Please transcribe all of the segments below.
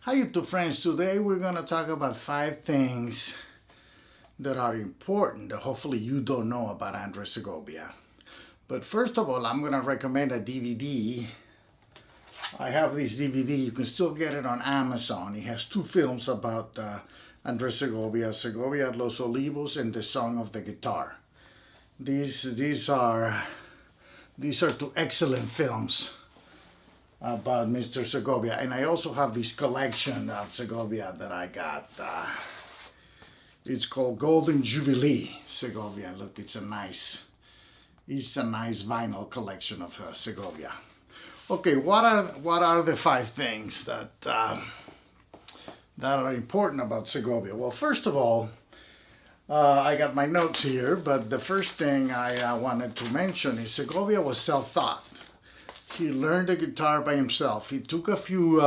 Hi YouTube friends, today we're going to talk about 5 things that are important that hopefully you don't know about Andrés Segovia. But first of all, I'm going to recommend a DVD. I have this DVD, you can still get it on Amazon. It has 2 films about Andrés Segovia, Segovia at Los Olivos and The Song of the Guitar. These are 2 excellent films about Mr. Segovia, and I also have this collection of Segovia that I got. It's called Golden Jubilee Segovia. Look, it's a nice vinyl collection of Segovia. Okay, what are the 5 things that are important about Segovia? Well, first of all, I got my notes here, but the first thing I wanted to mention is Segovia was self-taught. He learned the guitar by himself. He took a few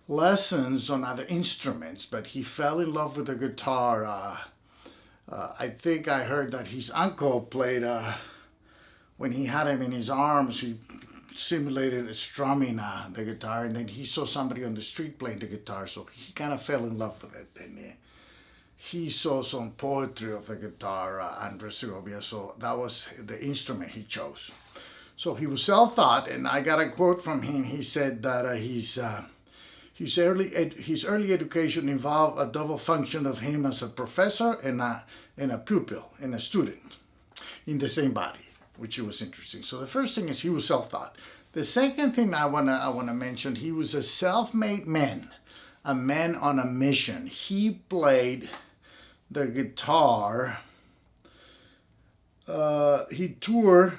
lessons on other instruments, but he fell in love with the guitar. I think I heard that his uncle played, when he had him in his arms, he simulated strumming the guitar, and then he saw somebody on the street playing the guitar, so he kind of fell in love with it. And he saw some poetry of the guitar, Andrés Segovia, so that was the instrument he chose. So he was self-taught, and I got a quote from him. He said that his early education involved a double function of him as a professor and a pupil and a student in the same body, which was interesting. So the first thing is he was self-taught. The second thing I wanna mention, he was a self-made man, a man on a mission. He played the guitar. He toured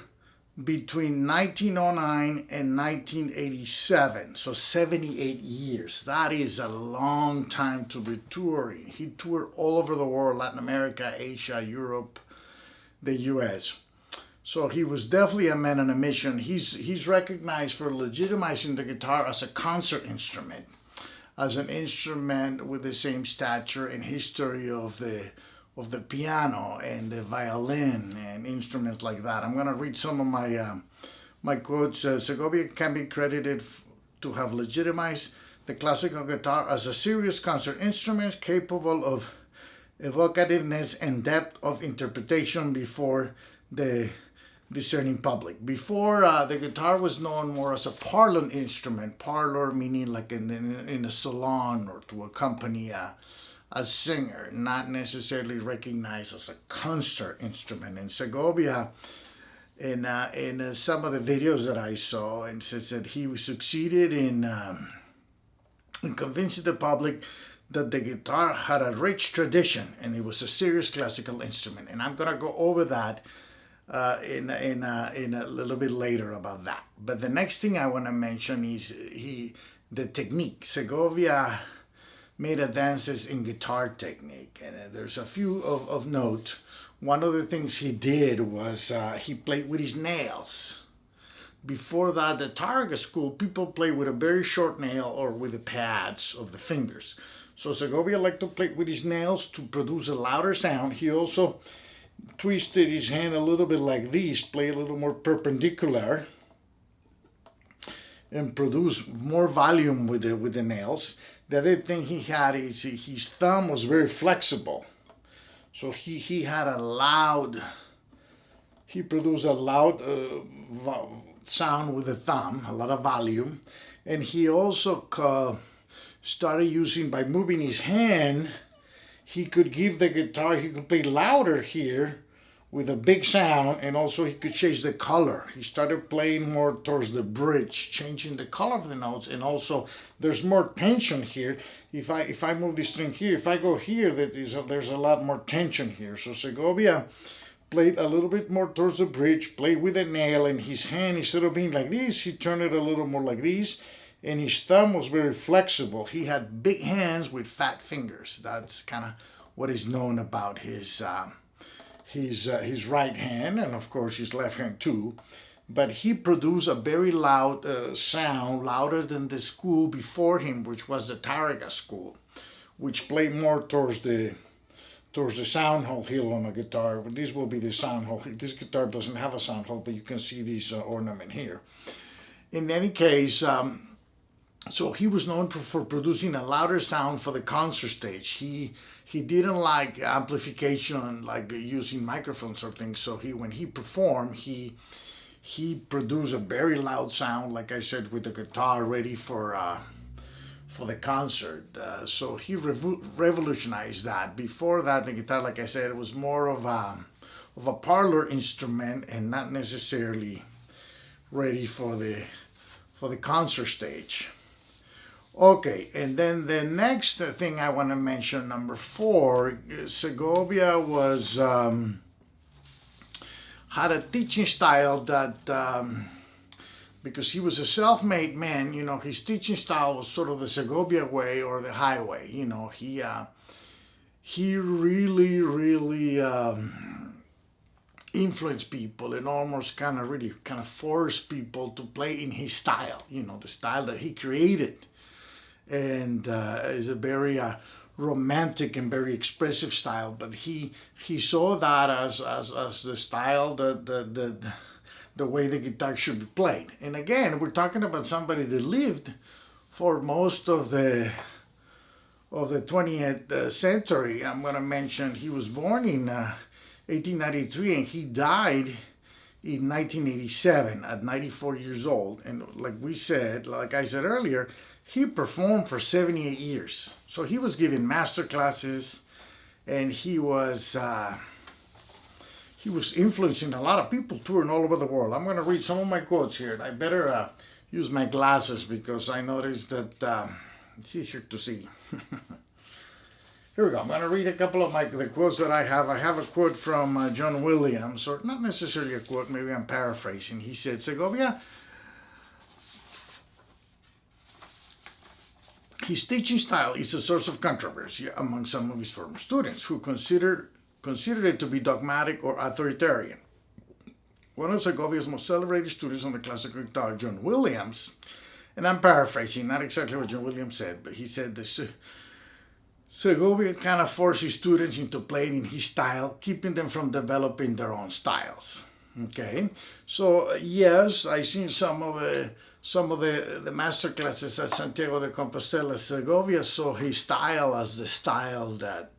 between 1909 and 1987, so 78 years. That is a long time to be touring. He toured all over the world, Latin America, Asia, Europe, the US. So he was definitely a man on a mission. He's recognized for legitimizing the guitar as a concert instrument, as an instrument with the same stature and history of the piano and the violin and instruments like that. I'm going to read some of my quotes. Segovia can be credited to have legitimized the classical guitar as a serious concert instrument capable of evocativeness and depth of interpretation before the discerning public. Before, the guitar was known more as a parlor instrument, parlor meaning like in a salon or to accompany a singer, not necessarily recognized as a concert instrument. And Segovia, in some of the videos that I saw, and says that he succeeded in convincing the public that the guitar had a rich tradition and it was a serious classical instrument. And I'm gonna go over that in a little bit later about that. But the next thing I want to mention is the technique. Segovia made advances in guitar technique, and there's a few of note. One of the things he did was he played with his nails. Before that, the Targa school, people play with a very short nail or with the pads of the fingers. So Segovia liked to play with his nails to produce a louder sound. He also twisted his hand a little bit like this, play a little more perpendicular, and produce more volume with the nails. The other thing he had is his thumb was very flexible. So he had he produced a loud sound with the thumb, a lot of volume. And he also started using, by moving his hand, he could give the guitar, he could play louder here with a big sound, and also he could change the color. He started playing more towards the bridge, changing the color of the notes, and also there's more tension here. If I move this string here, if I go here, there's a lot more tension here. So Segovia played a little bit more towards the bridge, played with a nail, and his hand, instead of being like this, he turned it a little more like this, and his thumb was very flexible. He had big hands with fat fingers. That's kind of what is known about his right hand, and of course his left hand too. But he produced a very loud sound, louder than the school before him, which was the Targa school, which played more towards the sound hole heel on a guitar. But this will be the sound hole. This guitar doesn't have a sound hole, but you can see this ornament here. In any case, So he was known for producing a louder sound for the concert stage. He didn't like amplification, like using microphones or things. So when he performed, he produced a very loud sound, like I said, with the guitar ready for the concert. So he revolutionized that. Before that, the guitar, like I said, it was more of a parlor instrument and not necessarily ready for the concert stage. Okay, and then the next thing I want to mention, number 4, Segovia was had a teaching style that because he was a self-made man, his teaching style was sort of the Segovia way or the highway. He really, really influenced people and almost really forced people to play in his style. The style that he created, and is a very romantic and very expressive style. But he saw that as the style the way the guitar should be played. And again, we're talking about somebody that lived for most of the 20th century. I'm going to mention he was born in 1893 and he died in 1987 at 94 years old. And like I said earlier, he performed for 78 years. So he was giving master classes, and he was influencing a lot of people touring all over the world. I'm going to read some of my quotes here. I better use my glasses because I noticed that it's easier to see. Here we go. I'm going to read a couple of the quotes that I have. I have a quote from John Williams, or not necessarily a quote, maybe I'm paraphrasing. He said, Segovia, his teaching style is a source of controversy among some of his former students who considered it to be dogmatic or authoritarian. One of Segovia's most celebrated students on the classical guitar, John Williams, and I'm paraphrasing, not exactly what John Williams said, but he said this. Segovia kind of forced his students into playing in his style, keeping them from developing their own styles. Okay, so yes, I seen some of the master classes at Santiago de Compostela. Segovia saw his style as the style that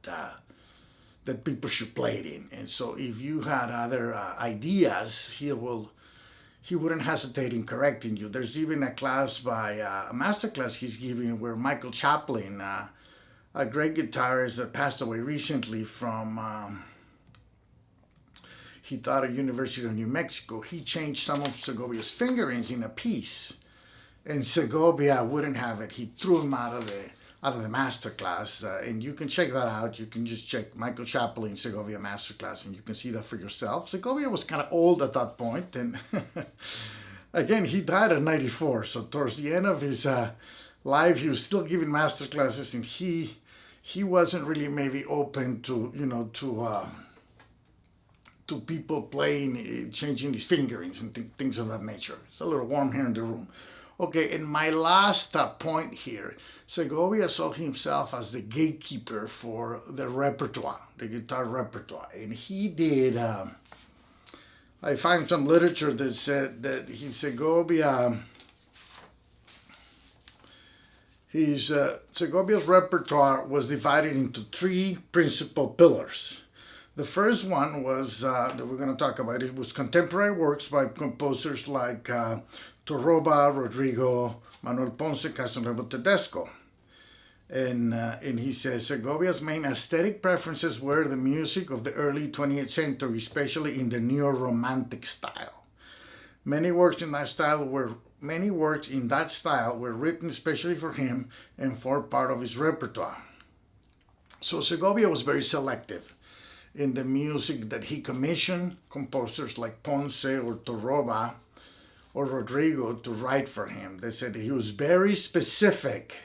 people should play it in, and so if you had other ideas, he wouldn't hesitate in correcting you. There's even a master class he's giving where Michael Chaplin, a great guitarist that passed away recently from, he taught at University of New Mexico. He changed some of Segovia's fingerings in a piece, and Segovia wouldn't have it. He threw him out of the master class, and you can check that out. You can just check Michael Chaplin Segovia master class, and you can see that for yourself. Segovia was kind of old at that point, and again, he died at 94. So towards the end of his life, he was still giving master classes, and he wasn't really maybe open to to people playing, changing his fingerings and things of that nature. It's a little warm here in the room. Okay, and my last point here, Segovia saw himself as the gatekeeper for the repertoire, the guitar repertoire, and he did. I find some literature that said that Segovia's repertoire was divided into 3 principal pillars. The first one was that we're going to talk about. It was contemporary works by composers like Torroba, Rodrigo, Manuel Ponce, Castronuevo Tedesco. And he says Segovia's main aesthetic preferences were the music of the early 20th century, especially in the neo-romantic style. Many works in that style were written especially for him and for part of his repertoire. So Segovia was very selective in the music that he commissioned composers like Ponce or Torroba or Rodrigo to write for him. They said he was very specific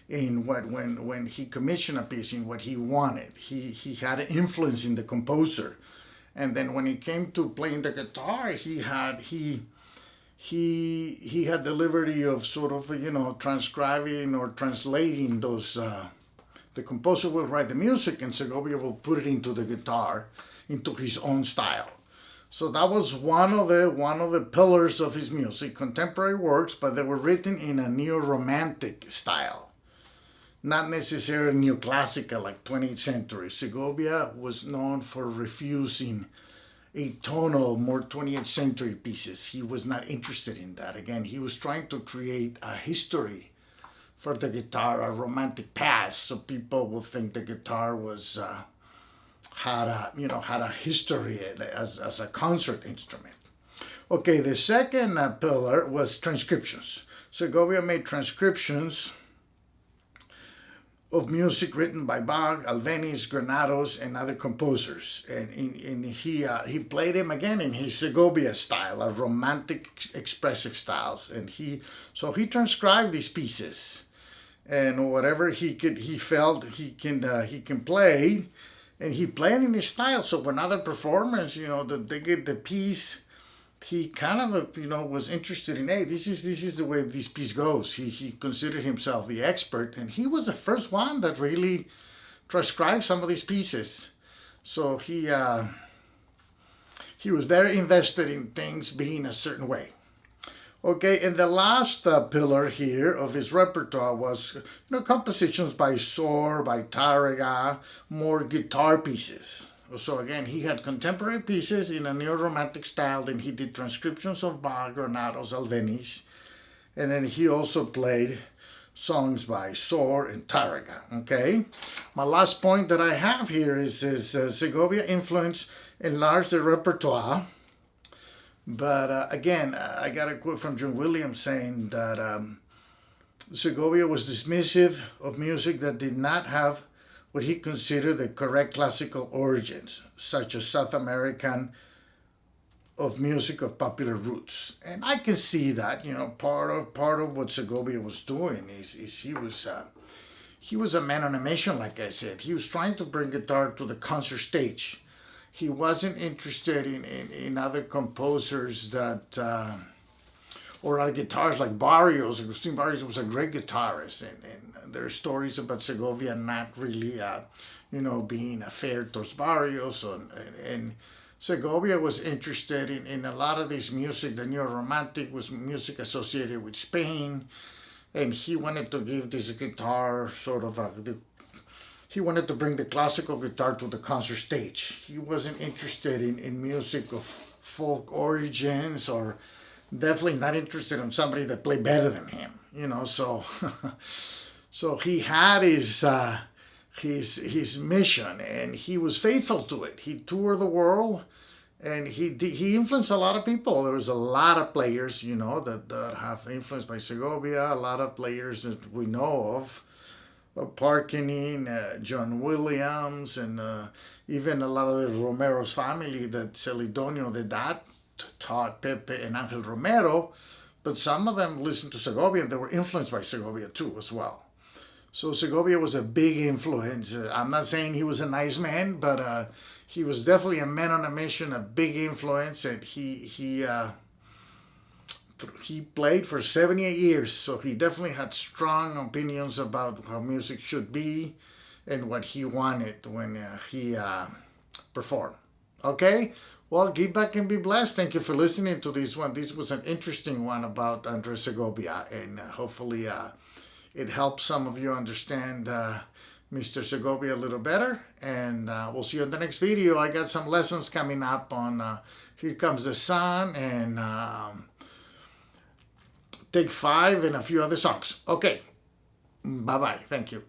in when he commissioned a piece, in what he wanted. He had an influence in the composer, and then when it came to playing the guitar, he had the liberty of sort of transcribing or translating those. The composer will write the music, and Segovia will put it into the guitar, into his own style. So that was one of the pillars of his music, contemporary works, but they were written in a neo-romantic style, not necessarily neoclassical like 20th century. Segovia was known for refusing atonal, more 20th century pieces. He was not interested in that. Again, he was trying to create a history for the guitar, a romantic past, so people would think the guitar was had a history as a concert instrument. Okay, the second pillar was transcriptions. Segovia made transcriptions of music written by Bach, Albéniz, Granados, and other composers, and he played them again in his Segovia style, a romantic, expressive styles, and he transcribed these pieces, and whatever he felt he can play, and he played in his style. So when other performers, they get the piece, he kind of, was interested in, hey, this is the way this piece goes. He considered himself the expert, and he was the first one that really transcribed some of these pieces. So he was very invested in things being a certain way. Okay, and the last pillar here of his repertoire was, compositions by Sor, by Tárrega, more guitar pieces. So again, he had contemporary pieces in a neo-romantic style, then he did transcriptions of Bach, Granados, Albéniz, and then he also played songs by Sor and Tárrega, okay? My last point that I have here is Segovia influence enlarged the repertoire, but again, I got a quote from John Williams saying that Segovia was dismissive of music that did not have what he considered the correct classical origins, such as South American of music of popular roots. And I can see that, part of what Segovia was doing is he was a man on a mission, like I said. He was trying to bring guitar to the concert stage. He wasn't interested in other composers that or other guitarists like Barrios. Agustin Barrios was a great guitarist, and there are stories about Segovia not really, being fair towards Barrios, and Segovia was interested in a lot of this music. The neo-romantic was music associated with Spain, and he wanted to give this guitar he wanted to bring the classical guitar to the concert stage. He wasn't interested in music of folk origins, or definitely not interested in somebody that played better than him, so so he had his mission, and he was faithful to it. He toured the world, and he influenced a lot of people. There was a lot of players, that have influenced by Segovia, a lot of players that we know of, Parkinin, John Williams, and even a lot of the Romero's family, that Celidonio, the dad, taught Pepe and Angel Romero, but some of them listened to Segovia, and they were influenced by Segovia too as well. So Segovia was a big influence. I'm not saying he was a nice man, but he was definitely a man on a mission, a big influence, and he played for 78 years, so he definitely had strong opinions about how music should be and what he wanted when he performed. Okay? Well, give back and be blessed. Thank you for listening to this one. This was an interesting one about Andrés Segovia, and hopefully it helps some of you understand Mr. Segovia a little better. And we'll see you in the next video. I got some lessons coming up on Here Comes the Sun and Take 5 and a few other songs. Okay. Bye-bye. Thank you.